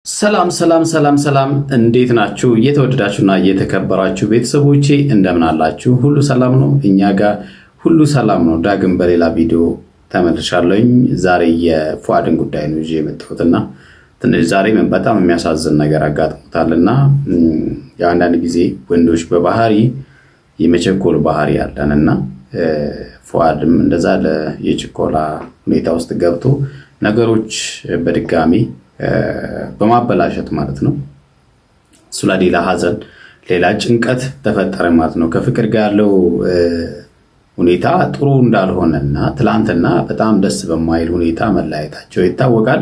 ሰላም እንዴት ናችሁ የተወደዳችሁና የተከበራችሁ ቤተሰቦቼ እንደምን አላችሁ ሁሉ ሰላም ነው እኛ ጋር ሁሉ ሰላም ነው ዳግም በሌላ ቪዲዮ ተመልሻለሁኝ ዛሬ የፉአድን ጉዳይ ነው ይዤ የመጣሁትና ትንሽ ዛሬ በጣም የሚያሳዝን ነገር አጋጥሞታልና ያንዳንድ ጊዜ ወንዶች በባህሪ የመቸኮል ባህሪ ያለንና ፉአድም እንደዛ የችኮላ ሁኔታ ውስጥ ገብቶ ነገሮች በድጋሚ በማበላሸት ማለት ነው ሱላ ሌላ ሐዘን ሌላ ጭንቀት ተፈጠረ ማለት ነው ከፍቅር ጋር ያለው ሁኔታ ጥሩ እንዳልሆነና ትላንትና በጣም ደስ በማይል ሁኔታ መላየታቸው ይታወቃል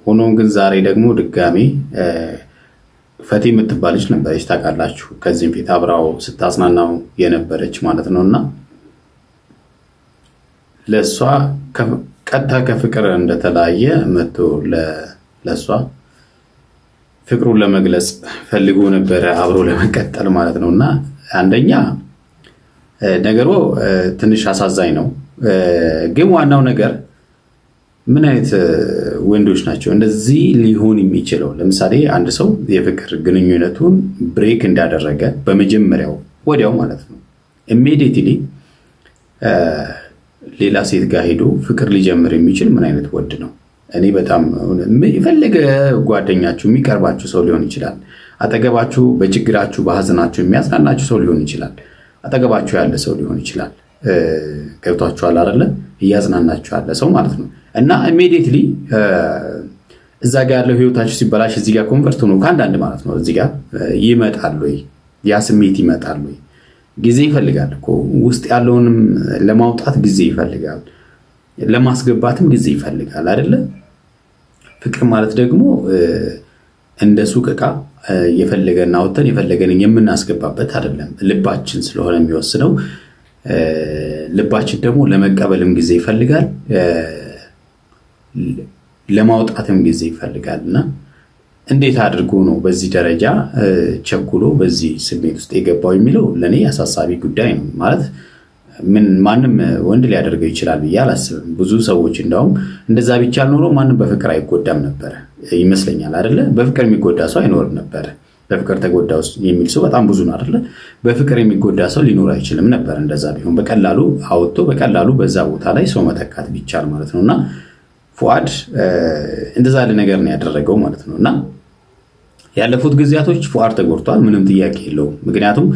ሆኖም ግን ዛሬ ደግሞ ድጋሚ ፈቲ የምትባልች ነበረች ታውቃላችሁ ከዚህም ፊት አብራው ስታጽናናው የነበረች ማለት ነውና ለሷ ቀጥታ ከፍቅር እንደተላየ መጥቶ ለሷ ፍቅሩን ለመግለጽ ፈልጎ ነበር አብሮ ለመቀጠል ማለት ነውና አንደኛ ነገሩ ትንሽ አሳዛኝ ነው ግን ዋናው ነገር ምን አይነት ወንዶች ናቸው እንደዚህ ሊሆን የሚችለው ለምሳሌ አንድ ሰው የፍቅር ግንኙነቱን ብሬክ እንዳደረገ በመጀመሪያው ወዲያው ማለት ነው immediately ሌላ ሴት ጋር ሄዶ ፍቅር ሊጀምር የሚችል ምን አይነት ወድ ነው እኔ በጣም ይፈልግ ጓደኛችሁ የሚቀርባችሁ ሰው ሊሆን ይችላል አጠገባችሁ በችግራችሁ በሐዘናችሁ የሚያጽናናችሁ ሰው ሊሆን ይችላል አጠገባችሁ ያለ ሰው ሊሆን ይችላል ገብቷችኋል አይደል ያጽናናችሁ ያለ ሰው ማለት ነው እና immediately እዛ ጋር ያለው ህይወታችሁ ሲበላሽ እዚህ ጋር ኮንቨርት ሆኖ ካንዳንድ ማለት ነው እዚህ ጋር ይመጣል ወይ ያ ስሜት ይመጣል ወይ ጊዜ ይፈልጋል እኮ ውስጥ ያለውንም ለማውጣት ጊዜ ይፈልጋል ለማስገባትም ጊዜ ይፈልጋል አይደለ ፍቅር ማለት ደግሞ እንደ ሱቅ ዕቃ የፈለገና አውጥተን የፈለገን የምናስገባበት አይደለም ልባችን ስለሆነ የሚወስነው ልባችን ደግሞ ለመቀበልም ጊዜ ይፈልጋል ለማውጣትም ጊዜ ይፈልጋልና እንዴት አድርጎ ነው በዚህ ደረጃ ቸኩሎ በዚህ ስሜት ውስጥ የገባው የሚለው ለኔ አሳሳቢ ጉዳይ ነው ማለት ምን ማንም ወንድ ሊያደርገው ይችላል ያላስብም ብዙ ሰዎች እንደውም እንደዛ ቢቻል ኖሮ ማንም በፍቅር አይጎዳም ነበር ይመስለኛል አይደለ በፍቅር የሚጎዳ ሰው አይኖርም ነበር በፍቅር ተጎዳው የሚል ሰው በጣም ብዙ ነው አይደለ በፍቅር የሚጎዳ ሰው ሊኖር አይችልም ነበር እንደዛ ቢሆን በቀላሉ አውጥቶ በቀላሉ በዛ ቦታ ላይ ሰው መተካት ቢቻል ማለት ነውና ፉአድ እንደዛ ነገር ነው ያደረገው ማለት ነውና ያለፉት ጊዜያቶች ፉአድ ተጎድቷል ምንም ጥያቄ የለውም ምክንያቱም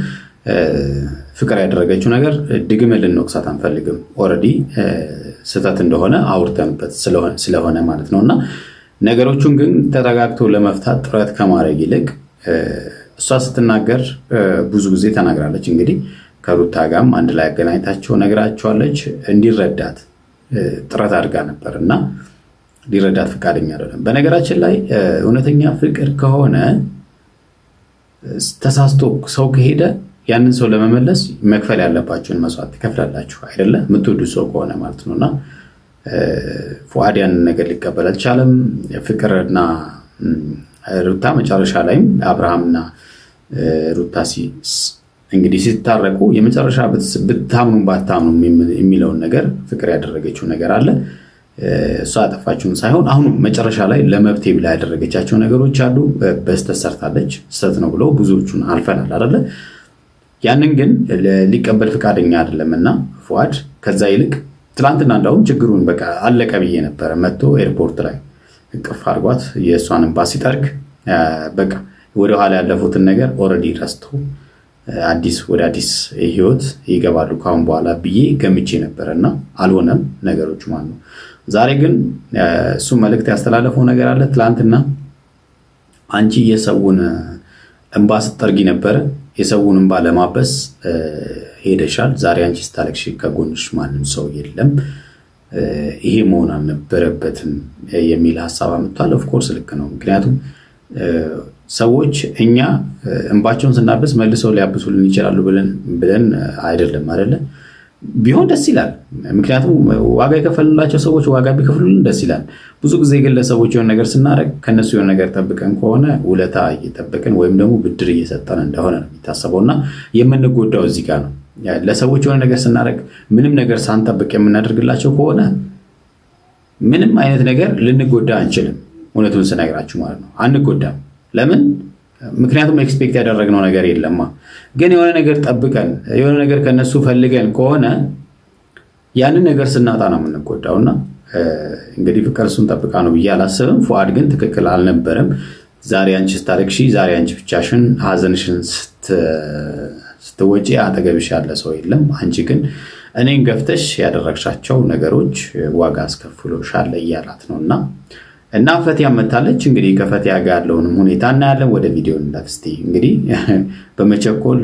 ፍቅር ያደረገችው ነገር ድግመልን ነውክሳት አንፈልግም ኦሬዲ ስህተት እንደሆነ አውርተንበት ስለሆነ ማለት ነውና ነገሮቹን ግን ተረጋግቶ ለመፍታት ጥረት ከማድረግ ይልቅ እሷ ስትናገር ብዙ ጊዜ ተናግራለች እንግዲህ ከሩታ ጋርም አንድ ላይ አገናኝታቸው ነግራቸዋለች እንዲረዳት ጥረት አድርጋ ነበርና ሊረዳት ፍቃደኛ አይደለም በነገራችን ላይ እውነተኛ ፍቅር ከሆነ ተሳስቶ ሰው ከሄደ ያንን ሰው ለመመለስ መክፈል ያለባችሁን መስዋዕት ትከፍላላችሁ አይደለ ምትወዱ ሰው ከሆነ ማለት ነውና ፉአድ ያንን ነገር ሊቀበል አልቻለም ፍቅርና ሩታ መጨረሻ ላይ አብርሃምና ሩታ እንግዲህ ሲታረቁ የመጨረሻ ብታምኑ ባታምኑ የሚለውን ነገር ፍቅር ያደረገችው ነገር አለ እሷ አጠፋችሁን ሳይሆን አሁን መጨረሻ ላይ ለመብቴ ብላ ያደረገቻቸው ነገሮች አሉ በስተሰርታለች ሰት ነው ብሎ ብዙዎቹን አልፈናል አይደለ ያንን ግን ሊቀበል ፍቃደኛ አይደለምና ፉአድ ከዛ ይልቅ ትላንትና እንዳውም ችግሩን በቃ አለቀ ብዬ ነበር መጥቶ ኤርፖርት ላይ እቅፍ አርጓት የሷን ኤምባሲ ጠርግ በቃ ወደ ኋላ ያለፉትን ነገር ኦሬዲ ረስቶ ወደ አዲስ ህይወት ይገባሉ ካሁን በኋላ ብዬ ገምቼ ነበርና አልሆነም ነገሮች ማለት ነው ዛሬ ግን እሱ መልእክት ያስተላለፈው ነገር አለ ትላንትና አንቺ የሰውን ኤምባሲ ጠርጊ ነበር የሰውን ኤምባ ለማበስ ሄደሻል ዛሬ አንቺ ስታለክሽ ከጎንሽ ማንም ሰው የለም ይሄ መሆን አልነበረበትም የሚል ሐሳብ አመጣለ ኦፍ ኮርስ ልክ ነው ምክንያቱም ሰዎች እኛ እንባቸውን ስናበስ መልሰው ሊያብሱልን ይችላሉ ብለን አይደለም አይደለ ቢሆን ደስ ይላል ምክንያቱም ዋጋ የከፈልላቸው ሰዎች ዋጋ ቢከፍሉልን ደስ ይላል ብዙ ጊዜ ግለሰቦች የሆነ ነገር ስናረግ ከነሱ የሆነ ነገር ተጠብቀን ከሆነ ውለታ እየተጠበቀን ወይም ደግሞ ብድር እየሰጠን እንደሆነ ነው የሚታሰበውና የምንጎዳው እዚህ ጋር ነው ለሰዎች የሆነ ነገር ስናረግ ምንም ነገር ሳንጠብቅ የምናደርግላቸው ከሆነ ምንም አይነት ነገር ልንጎዳ አንችልም እውነቱን ስነግራችሁ ማለት ነው አንጎዳም ለምን ምክንያቱም ኤክስፔክት ያደረግነው ነገር የለማ ግን የሆነ ነገር ጠብቀን የሆነ ነገር ከነሱ ፈልገን ከሆነ ያንን ነገር ስናጣ ነው የምንጎዳውና እንግዲህ ፍቅርሱን ጠብቃ ነው በያላሰብም ፉአድ ግን ትክክል አልነበረም ዛሬ አንቺ ስታለቅሺ ዛሬ አንቺ ብቻሽን ሀዘንሽን ስትወጪ አጠገብሽ ያለ ሰው የለም አንቺ ግን እኔን ገፍተሽ ያደረግሻቸው ነገሮች ዋጋ አስከፍሎሻል ይያላት ነውና እና ፈቲያ መታለች እንግዲህ ከፈቲያ ጋር ያለውን ሁኔታ እናያለን ወደ ቪዲዮ እንላክስቲ እንግዲህ በመቸኮል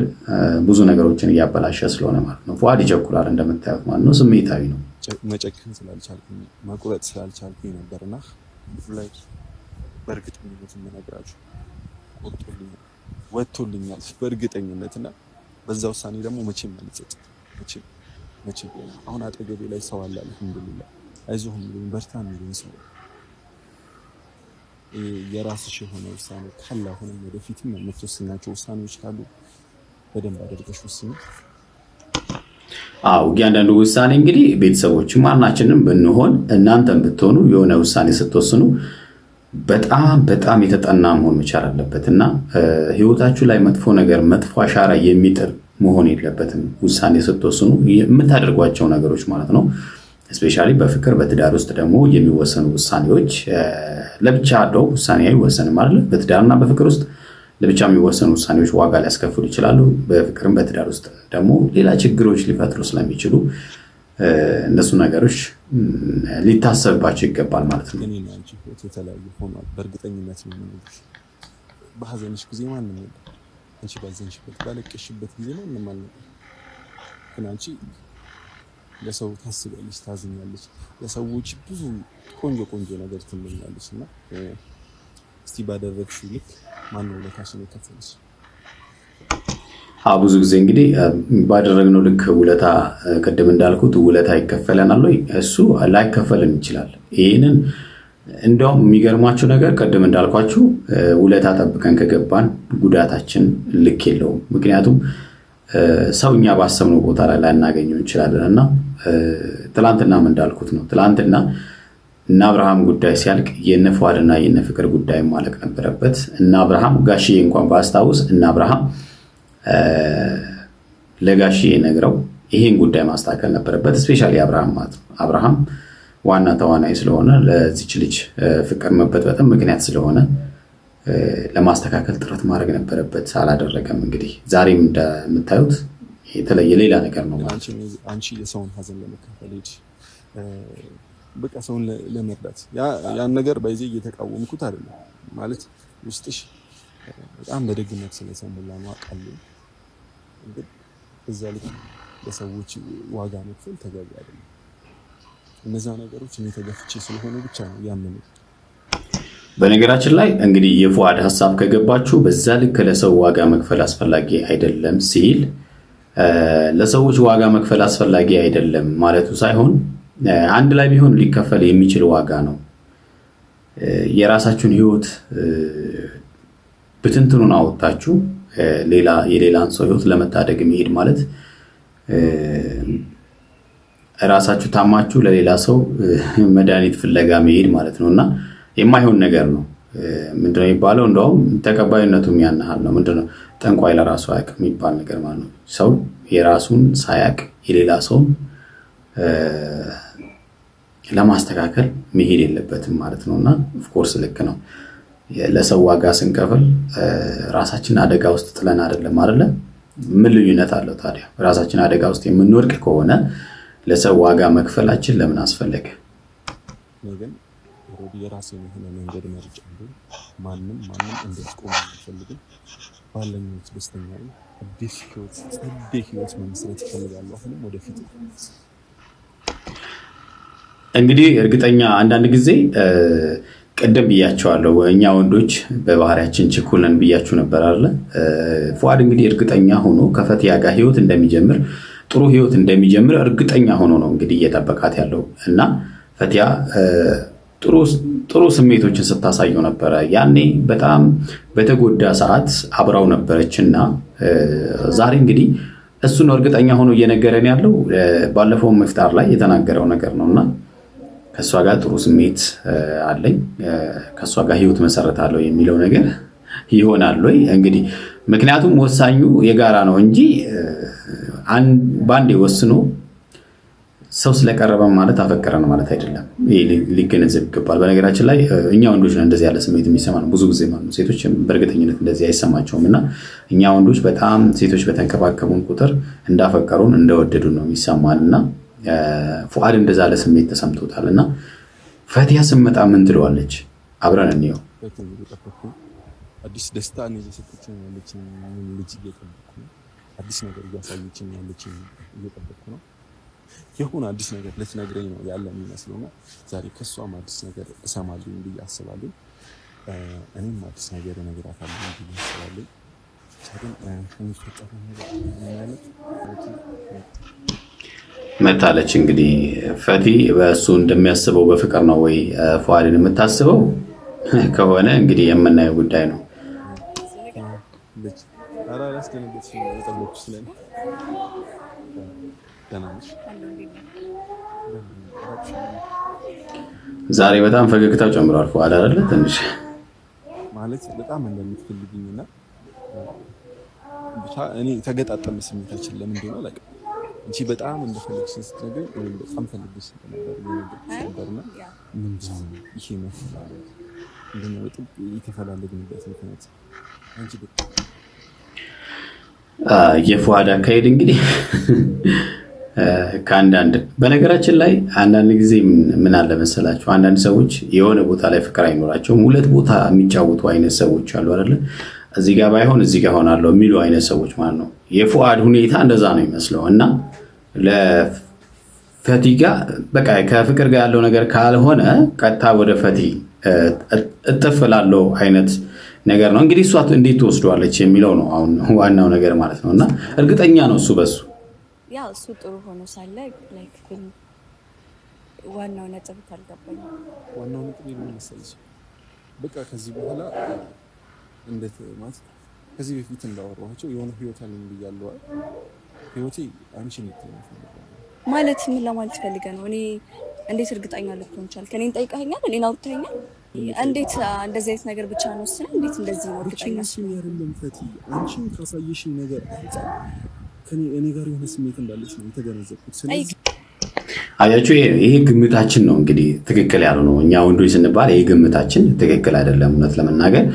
ብዙ ነገሮችን ያበላሸ ስለሆነ ማለት ነው ፉአድ ይቸኩላል እንደምታዩት ማለት ነው ስሜታዊ ነው መጨከን ስላልቻልኩኝ ማቁረጥ ስላልቻልኩኝ ነበርና ላይ በርግጠኝነት ምነግራችሁ ወጥቶልኛል በርግጠኝነትና በዛው ሳኒ ደግሞ መቼም አልጸጸት መቼም አሁን አጠገቤ ላይ ሰው አለ አልሐምዱሊላህ አይዞህ ምንም በርታ ምንም ሰው የራስሽ የሆነ ውሳኔ ካለ አሁንም ወደፊትም የምትወስናቸው ውሳኔዎች ካሉ በደንብ አድርገሽ ወስኚ እያንዳንዱ ውሳኔ እንግዲህ ቤተሰቦች ማናችንም ብንሆን እናንተም ብትሆኑ የሆነ ውሳኔ ስትወስኑ በጣም የተጠና መሆን መቻል አለበትና ህይወታችሁ ላይ መጥፎ ነገር መጥፎ አሻራ የሚጥል መሆን የለበትም ውሳኔ ስትወስኑ የምታደርጓቸው ነገሮች ማለት ነው ስፔሻሊ በፍቅር በትዳር ውስጥ ደግሞ የሚወሰኑ ውሳኔዎች ለብቻ አለው ውሳኔ አይወሰንም አይደል በትዳርና በፍቅር ውስጥ ለብቻ የሚወሰኑ ውሳኔዎች ዋጋ ሊያስከፍሉ ይችላሉ በፍቅርም በትዳር ውስጥ ደግሞ ሌላ ችግሮች ሊፈጥሩ ስለሚችሉ እነሱ ነገሮች ሊታሰብባቸው ይገባል ማለት ነው እኔና አንቺ የተለያየ ሆኗል በእርግጠኝነት ነው የምንልሽ በሐዘንሽ ጊዜ ማንንም የለም አንቺ ባዘንሽበት ባለቀሽበት ጊዜ ማንንም አልነበረም ግን አንቺ ለሰው ታስቢያለሽ ታዝኛለሽ ለሰዎች ብዙ ቆንጆ ነገር ትመኛለሽና እስቲ ባደረግሽው ልክ ማንንም ለታሽን ይከፈልሽ ብዙ ጊዜ እንግዲህ ባደረግነው ልክ ውለታ ቀደም እንዳልኩት ውለታ ይከፈለናል ወይ እሱ ላይከፈለን ይችላል ይሄንን እንደውም የሚገርማችሁ ነገር ቀደም እንዳልኳችሁ ውለታ ተጠብቀን ከገባን ጉዳታችን ልክ የለውም ምክንያቱም ሰውኛ ባሰብነው ቦታ ላይ ላናገኘው እንችላለንና ትላንትና ምን እንዳልኩት ነው ትላንትና እና አብርሃም ጉዳይ ሲያልቅ የነፋድና የነፍቅር ጉዳይ ማለቅ ነበረበት እና አብርሃም ጋሺዬ እንኳን ባስታውስ እና አብርሃም ለጋሺዬ ነግረው ይሄን ጉዳይ ማስተካከል ነበረበት ስፔሻሊ አብርሃም ማለት ነው አብርሃም ዋና ተዋናይ ስለሆነ ለዚች ልጅ ፍቅር መበጥበጥም ምክንያት ስለሆነ ለማስተካከል ጥረት ማድረግ ነበረበት አላደረገም እንግዲህ ዛሬም እንደምታዩት የተለየ ሌላ ነገር ነው ማለት ነው አንቺ የሰውን ሀዘን ለመካፈል ሄድ በቃ ሰውን ለመርዳት ያን ነገር በዚህ እየተቃወምኩት አይደለም ማለት ውስጥሽ በጣም በደግነት ስለሰሙላ ነው አቃለሁ ግን እዛ ልክ ለሰዎች ዋጋ መክፈል ተገቢ አይደለም እነዛ ነገሮች እኔ ተገፍቼ ስለሆነ ብቻ ነው ያመኑት በነገራችን ላይ እንግዲህ የፉአድ ሐሳብ ከገባችሁ በዛ ልክ ለሰው ዋጋ መክፈል አስፈላጊ አይደለም ሲል ለሰዎች ዋጋ መክፈል አስፈላጊ አይደለም ማለቱ ሳይሆን አንድ ላይ ቢሆን ሊከፈል የሚችል ዋጋ ነው የራሳችሁን ህይወት በትንትኑን አውጣችሁ የሌላን ሰው ህይወት ለመታደግ መሄድ ማለት ራሳችሁ ታማችሁ ለሌላ ሰው መድኃኒት ፍለጋ መሄድ ማለት ነውና የማይሆን ነገር ነው ምንድነው ይባለው እንደውም ተቀባይነቱም ያናሃል ነው ምንድነው ጠንቋይ ለራሱ ያቅ የሚባል ነገር ማለት ነው ሰው የራሱን ሳያቅ የሌላ ሰው ለማስተካከል መሄድ የለበትም ማለት ነውና ኦፍ ኮርስ ልክ ነው ለሰው ዋጋ ስንከፍል ራሳችን አደጋ ውስጥ ጥለን አይደለም ምን ልዩነት አለው ታዲያ ራሳችን አደጋ ውስጥ የምንወርቅ ከሆነ ለሰው ዋጋ መክፈላችን ለምን አስፈለገ ነገር ወዲ የራሴን የሆነ መንገድ መርጫለሁ ማንንም እንድትቆም ፈልግም ባለኝት ደስተኛ ነኝ አዲስ ህይወት መመስረት ይፈልጋለሁ አሁንም ወደፊት እንግዲህ እርግጠኛ አንዳንድ ጊዜ ቀደም ብያቸዋለሁ እኛ ወንዶች በባህሪያችን ችኩልን ብያችሁ ነበር አይደል ፉአድ እንግዲህ እርግጠኛ ሆኖ ከፈቲያ ጋር ህይወት እንደሚጀምር ጥሩ ህይወት እንደሚጀምር እርግጠኛ ሆኖ ነው እንግዲህ እየተጠበቃት ያለው እና ፈቲያ ጥሩ ስሜቶችን ስታሳየው ነበር ያኔ በጣም በተጎዳ ሰዓት አብራው ነበርችና ዛሬ እንግዲህ እሱን እርግጠኛ ሆኖ እየነገረን ያለው ባለፈው መፍጣር ላይ የተናገረው ነገር ነውና ከሷ ጋር ጥሩ ስሜት አለኝ ከሷ ጋር ህይወት መሰረታለሁ የሚለው ነገር ይሆናል ወይ እንግዲህ ምክንያቱም ወሳኙ የጋራ ነው እንጂ ባንዴ ወስኖ ሰው ስለቀረበ ማለት አፈቀረን ማለት አይደለም ሊገነዘብ ይገባል በነገራችን ላይ እኛ ወንዶች ነን እንደዚህ ያለ ስሜት የሚሰማን ብዙ ጊዜ ማለት ነው ሴቶች በእርግጠኝነት እንደዚህ አይሰማቸውምና እኛ ወንዶች በጣም ሴቶች በተንከባከቡን ቁጥር እንዳፈቀሩን እንደወደዱን ነው የሚሰማንና ፉአድ እንደዛ ያለ ስሜት ተሰምቶታልና ፈቲያ ስመጣ ምን ትለዋለች አብረን እንየው አዲስ ደስታ ነው የሰጠችኝ ያለችኝ ልጅ እየጠበቅኩ ነው አዲስ ነገር እያሳየችኝ ያለችኝ እየጠበቅኩ ነው የሆነ አዲስ ነገር ልትነግረኝ ነው ያለ የሚመስለውና ዛሬ ከሷም አዲስ ነገር እሰማለሁ እንዴ አስባለሁ እኔም አዲስ ነገር እነግራታለሁ እንዴ አስባለሁ ታዲያ እኔ ፈጣሪ ነገር ማለት መታለች እንግዲህ ፈቲ በእሱ እንደሚያስበው በፍቅር ነው ወይ ፉአድን የምታስበው ከሆነ እንግዲህ የምናየው ጉዳይ ነው አራራስ ከነገች ተጠብቁ ስለኝ ተናንሽ ዛሬ በጣም ፈገግታው ጨምሯል ፉአድ አይደለ ትንሽ ማለት በጣም እንደምትፈልጊኝና ብቻ እኔ ተገጣጠመ ስሜታችን ለምን እንደሆነ አላውቅም እንጂ በጣም እንደፈለግሽ ስትነግረኝ እኔ በጣም ፈልግሽ ነበርና ምንድነው ይሄ መፈላለግ እንደው ጥብ የተፈላለግንበት ምክንያት አንቺ የፉአድ አካሄድ እንግዲህ ካንዳንድ በነገራችን ላይ አንዳንድ ጊዜ ምን አለ መሰላችሁ አንዳንድ ሰዎች የሆነ ቦታ ላይ ፍቅር አይኖራቸውም ሁለት ቦታ የሚጫወቱ አይነት ሰዎች አሉ አይደል እዚህ ጋር ባይሆን እዚህ ጋር ሆናለሁ የሚሉ አይነት ሰዎች ማለት ነው የፉአድ ሁኔታ እንደዛ ነው የሚመስለውና ለፈቲ ጋር በቃ ከፍቅር ጋር ያለው ነገር ካልሆነ ቀጣ ወደ ፈቲ እጥፍላለው አይነት ነገር ነው እንግዲህ እሷ እንዴት ተወስዷለች የሚለው ነው አሁን ዋናው ነገር ማለት ነውና እርግጠኛ ነው እሱ በሱ ያው እሱ ጥሩ ሆኖ ሳለ ላይክ ግን ዋናው ነጥብ ታልገባኝ ዋናው ነጥብ ምን መሰለሽ በቃ ከዚህ በኋላ እንዴት ማለት ከዚህ በፊት እንዳወራኋቸው የሆነ ህይወት አለኝ ብያለሁ ህይወቴ አንቺ ነሽ ማለት ምን ለማለት ፈልገ ነው እኔ እንዴት እርግጠኛ ልትሆን ቻልክ እኔን ጠይቀኸኛል እኔን አውጥተኸኛል እንዴት እንደዚህ አይነት ነገር ብቻ ነው ስለ እንዴት እንደዚህ ነው እርግጠኛ ነኝ አይደለም ፈቲ አንቺ ካሳየሽኝ ነገር እኔ ጋር የሆነ ስሜት እንዳለች ነው የተገነዘብኩት ስለዚህ አያችሁ ይሄ ግምታችን ነው እንግዲህ ትክክል ያለው ነው እኛ ወንዶች ስንባል ይሄ ግምታችን ትክክል አይደለም እውነት ለመናገር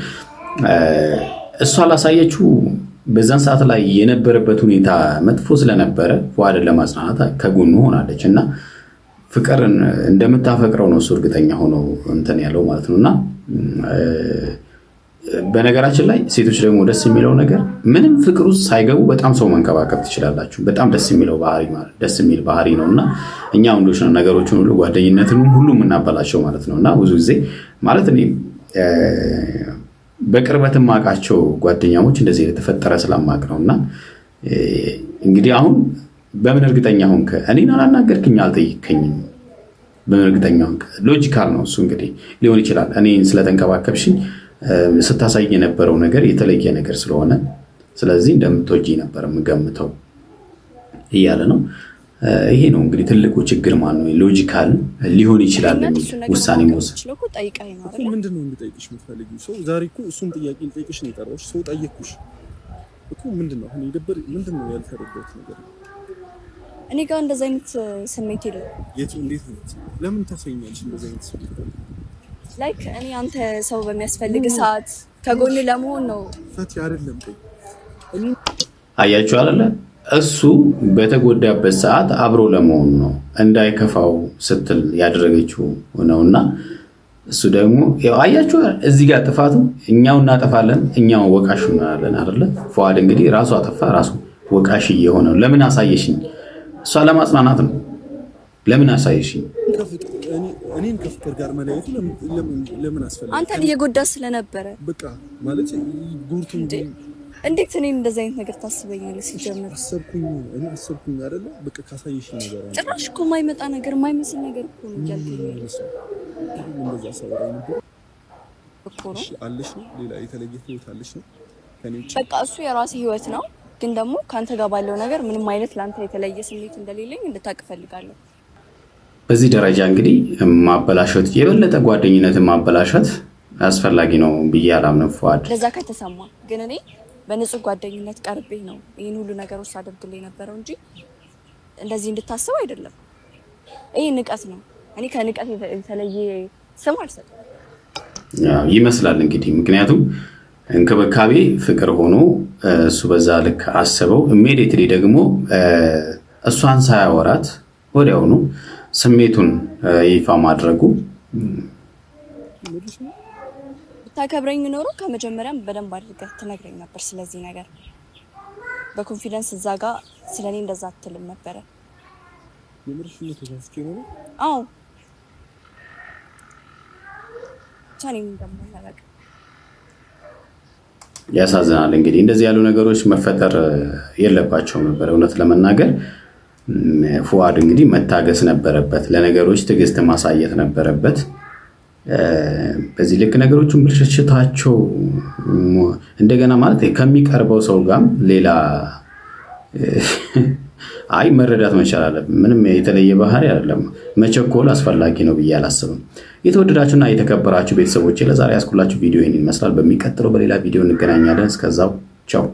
እሷ ላሳየችው በዛን ሰዓት ላይ የነበረበት ሁኔታ መጥፎ ስለነበረ ፉአድን ለማጽናናት ከጎኑ ሆናለችና ፍቅርን እንደምታፈቅረው ነው እሱ እርግጠኛ ሆኖ እንትን ያለው ማለት ነውና በነገራችን ላይ ሴቶች ደግሞ ደስ የሚለው ነገር ምንም ፍቅር ውስጥ ሳይገቡ በጣም ሰው መንከባከብ ትችላላችሁ በጣም ደስ የሚለው ባህሪ ማለት ደስ የሚል ባህሪ ነውና እኛ ወንዶች ነው ነገሮችን ሁሉ ጓደኝነትን ሁሉ እናበላቸው ማለት ነውና ብዙ ጊዜ ማለት እኔ በቅርበትም ማቃቸው ጓደኛሞች እንደዚህ የተፈጠረ ስለማቅ ነውና እንግዲህ አሁን በምን እርግጠኛ ሆንከ እኔን አላናገርክኝ አልጠይቀኝም በምን እርግጠኛ ሆንከ ሎጂካል ነው እሱ እንግዲህ ሊሆን ይችላል እኔን ስለተንከባከብሽኝ ስታሳይ የነበረው ነገር የተለየ ነገር ስለሆነ ስለዚህ እንደምትወጂ ነበር ምገምተው ይያለ ነው ይሄ ነው እንግዲህ ትልቁ ችግር ማለት ነው ሎጂካል ሊሆን ይችላል ውሳኔ ወሰን ስለኩ ጠይቀኝ ነው አይደል ምንድነው እንድጠይቅሽ የምትፈልጊው ሰው ዛሬ እኮ እሱን ጥያቄ ልጠይቅሽ ነው የጠራሁሽ ሰው ጠየቅኩሽ እኮ ምንድነው አሁን ይደብር ምንድነው ያልተረዳሁት ነገር እኔ ጋር እንደዛ አይነት ስሜት የለም የቱ እንዴት ነው ለምን ታሰኛለሽ እንደዛ አይነት ስሜት ላይክ እኔ አንተ ሰው በሚያስፈልግ ሰዓት ከጎን ለመሆን ነው ፈቲ አይደለም እኔ አያችሁ አይደለ እሱ በተጎዳበት ሰዓት አብሮ ለመሆን ነው እንዳይከፋው ስትል ያደረገችው ነውና እሱ ደግሞ አያችሁ እዚህ ጋር ጥፋቱ እኛው እናጠፋለን እኛው ወቃሽ እናለን አይደለ ፉአድ እንግዲህ ራሱ አጠፋ ራሱ ወቃሽ እየሆነ ለምን አሳየሽኝ እሷ ለማጽናናት ነው ለምን አሳየሽኝ እኔን ከፍቅር ጋር መለየቱ ለምን አስፈልግ አንተን እየጎዳ ስለነበረ በቃ ማለት ጉርቱ እንዴት እኔ እንደዚህ አይነት ነገር ታስበኛለህ ሲጀምር አሰብኩኝ አይደለ በቃ ካሳየሽኝ ነገር ጭራሽ እኮ የማይመጣ ነገር የማይመስል ነገር እኮ ነው ያልከኝ እንደዛ ሰውራኝ ነበር እኮ ነው አለሽ ነው ሌላ የተለየ ህይወት አለሽ ነው ከኔ በቃ እሱ የራሴ ህይወት ነው ግን ደግሞ ካንተ ጋር ባለው ነገር ምንም አይነት ላንተ የተለየ ስሜት እንደሌለኝ እንድታቅ ፈልጋለሁ በዚህ ደረጃ እንግዲህ ማበላሸት የበለጠ ጓደኝነትን ማበላሸት አስፈላጊ ነው ብዬ አላምንም ፉአድ ለዛ ከተሰማ ግን እኔ በንጹህ ጓደኝነት ቀርቤ ነው ይሄን ሁሉ ነገሮች አድርግልኝ ነበረው እንጂ እንደዚህ እንድታስብ አይደለም ይሄ ንቀት ነው እኔ ከንቀት የተለየ ስም አልሰጥም ይመስላል እንግዲህ ምክንያቱም እንክብካቤ ፍቅር ሆኖ እሱ በዛ ልክ አስበው ኢሚዲየትሊ ደግሞ እሷን ሳያወራት ወዲያውኑ ስሜቱን ይፋ ማድረጉ ታከብረኝ ኖሮ ከመጀመሪያም በደንብ አድርገህ ትነግረኝ ነበር ስለዚህ ነገር በኮንፊደንስ እዛ ጋር ስለኔ እንደዛ አትልም ነበር የምርሽ ነው ተሳስቼ ነው አዎ ታኔም ደግሞ ያላቀ ያሳዝናል እንግዲህ እንደዚህ ያሉ ነገሮች መፈጠር የለባቸውም ነበር እውነት ለመናገር ፉአድ እንግዲህ መታገስ ነበረበት ለነገሮች ትግስት ማሳየት ነበረበት በዚህ ልክ ነገሮችን ብልሽታቸው እንደገና ማለት ከሚቀርበው ሰው ጋር ሌላ አይ መረዳት መቻል አለበት ምንም የተለየ ባህሪ አይደለም መቸኮል አስፈላጊ ነው ብዬ አላስብም የተወደዳችሁና የተከበራችሁ ቤተሰቦቼ ለዛሬ ያስኩላችሁ ቪዲዮ ይሄን ይመስላል በሚቀጥለው በሌላ ቪዲዮ እንገናኛለን እስከዛው ቻው